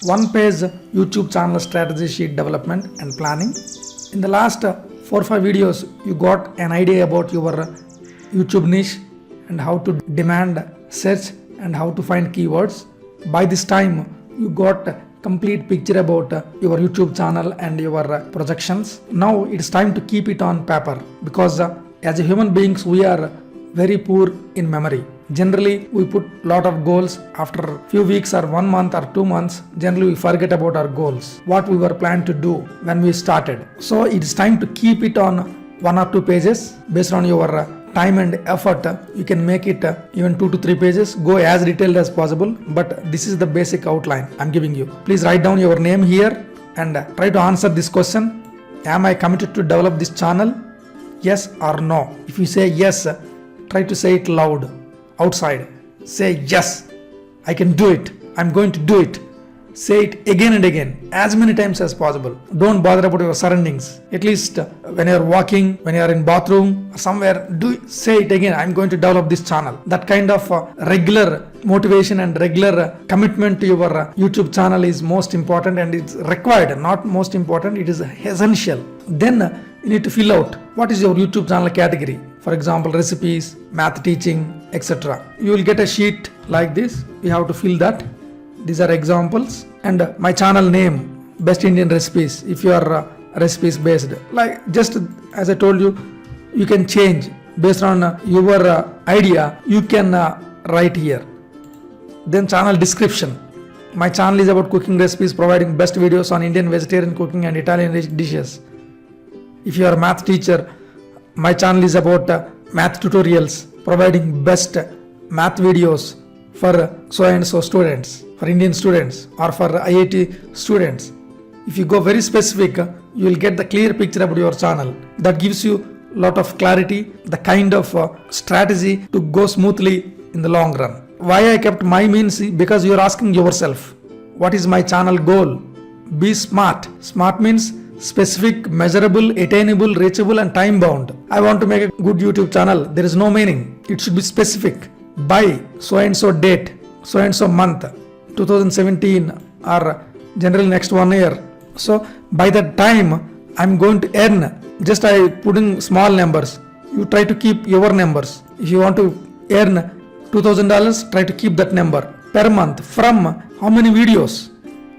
One page YouTube channel strategy sheet development and planning. In the last 4 or 5 videos, you got an idea about your YouTube niche and how to demand search and how to find keywords. By this time, you got a complete picture about your YouTube channel and your projections. Now it's time to keep it on paper because as human beings, we are very poor in memory. Generally, we put lot of goals. After few weeks or 1 month or 2 months, generally we forget about our goals, what we were planned to do when we started. So it's time to keep it on 1 or 2 pages based on your time and effort. You can make it even 2 to 3 pages. Go as detailed as possible, but this is the basic outline I'm giving you. Please write down your name here and try to answer this question. Am I committed to develop this channel? Yes or no? If you say yes, try to say it loud. Outside, say yes, I can do it, I'm going to do it. Say it again and again, as many times as possible. Don't bother about your surroundings. At least when you're walking, when you're in bathroom, somewhere, say it again, I'm going to develop this channel. That kind of regular motivation and regular commitment to your YouTube channel is most important, and it's required, not most important, it is essential. Then you need to fill out what is your YouTube channel category. For example, recipes, math teaching, etc. You will get a sheet like this. You have to fill that. These are examples. And my channel name, Best Indian Recipes. If you are recipes based, like just as I told you, you can change based on your idea. You can write here. Then channel description. My channel is about cooking recipes, providing best videos on Indian vegetarian cooking and Italian dishes. If you are a math teacher, my channel is about math tutorials, providing best math videos for so and so students, for Indian students or for IIT students. If you go very specific, you will get the clear picture about your channel. That gives you a lot of clarity, the kind of strategy to go smoothly in the long run. Why I kept my means? Because you are asking yourself, what is my channel goal? Be smart. Smart means specific, measurable, attainable, reachable and time bound. I want to make a good YouTube channel. There is no meaning. It should be specific. By so and so date, so and so month, 2017 or generally next 1 year. So by that time I'm going to earn. Just I put in small numbers. You try to keep your numbers. If you want to earn $2,000, try to keep that number per month. From how many videos?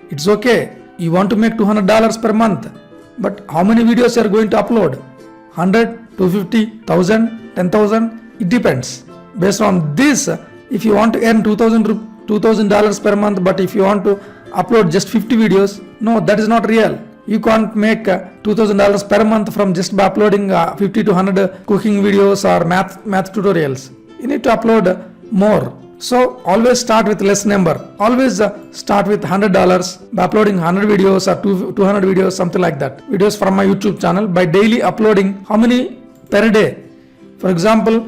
It's okay. You want to make $200 per month. But how many videos you are going to upload? 100, 250, 1000, 10,000? It depends. Based on this, if you want to earn $2,000 per month, but if you want to upload just 50 videos, no, that is not real. You can't make $2,000 per month from just by uploading 50 to 100 cooking videos or math tutorials. You need to upload more. So always start with less number. Always start with $100 by uploading 100 videos or 200 videos, something like that. Videos from my YouTube channel by daily uploading. How many per day? For example,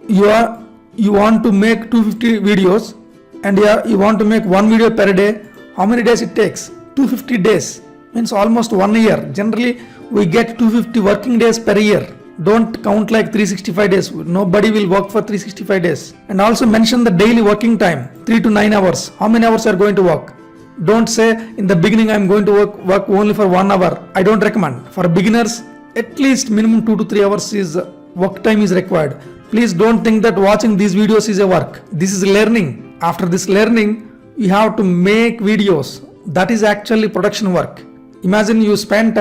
you want to make 250 videos and you want to make 1 video per day. How many days it takes? 250 days. Means almost 1 year. Generally, we get 250 working days per year. Don't count like 365 days. Nobody will work for 365 days. And also mention the daily working time, 3 to 9 hours. How many hours are going to work? Don't say in the beginning I'm going to work only for 1 hour. I don't recommend. For beginners, at least minimum 2 to 3 hours is work time is required. Please don't think that watching these videos is a work. This is learning. After this learning, you have to make videos. That is actually production work. Imagine you spent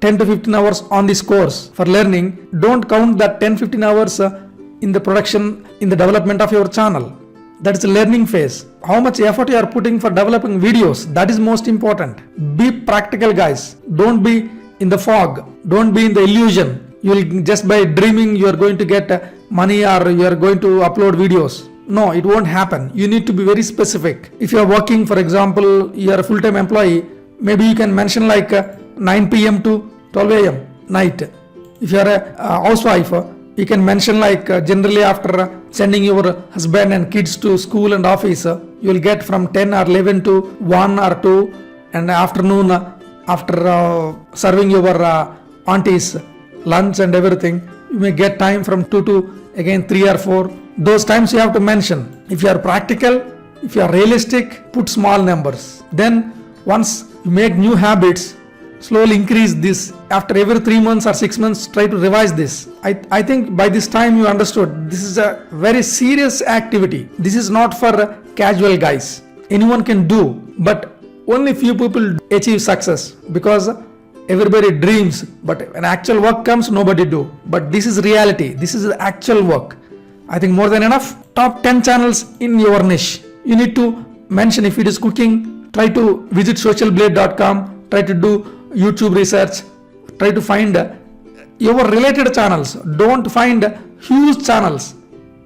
10 to 15 hours on this course for learning. Don't count that 10-15 hours in the production, in the development of your channel. That is the learning phase. How much effort you are putting for developing videos, that is most important. Be practical, guys. Don't be in the fog. Don't be in the illusion. You will just by dreaming you are going to get money or you are going to upload videos. No, it won't happen. You need to be very specific. If you are working, for example, you are a full-time employee, maybe you can mention like 9 p.m. to 12 a.m. night. If you are a housewife, you can mention like generally after sending your husband and kids to school and office, you will get from 10 or 11 to 1 or 2, and afternoon after serving your aunties lunch and everything, you may get time from 2 to again 3 or 4. Those times you have to mention. If you are practical, if you are realistic, put small numbers. Then Once you make new habits, slowly increase this. After every 3 months or 6 months, try to revise this. I think by this time you understood this is a very serious activity. This is not for casual guys. Anyone can do, but only few people achieve success because everybody dreams, but when actual work comes, nobody do. But this is reality. This is the actual work. I think more than enough. Top 10 channels in your niche. You need to mention if it is cooking, try to visit socialblade.com, try to do YouTube research, try to find your related channels. Don't find huge channels,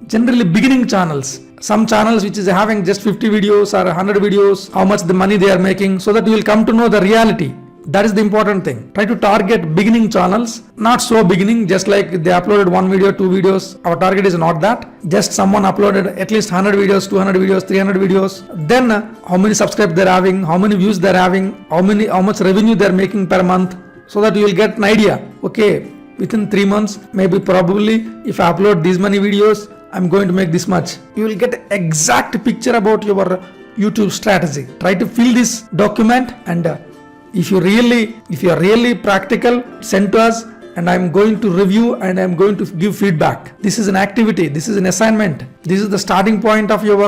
generally beginning channels. Some channels which is having just 50 videos or 100 videos, how much the money they are making, so that you will come to know the reality. That is the important thing. Try to target beginning channels, not so beginning, just like they uploaded 1 video, 2 videos. Our target is not that. Just someone uploaded at least 100 videos, 200 videos, 300 videos. Then how many subscribers they're having, how many views they're having, how much revenue they're making per month, so that you will get an idea. Okay, within 3 months, maybe probably if I upload these many videos, I'm going to make this much. You will get exact picture about your YouTube strategy. Try to fill this document, and if you are really practical, send to us, and I'm going to review and I'm going to give feedback. This is an activity. This is an assignment. This is the starting point of your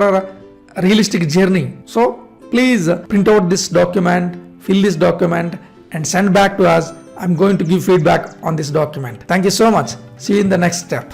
realistic journey. So please print out this document, fill this document, and send back to us. I'm going to give feedback on this document. Thank you so much. See you in the next step.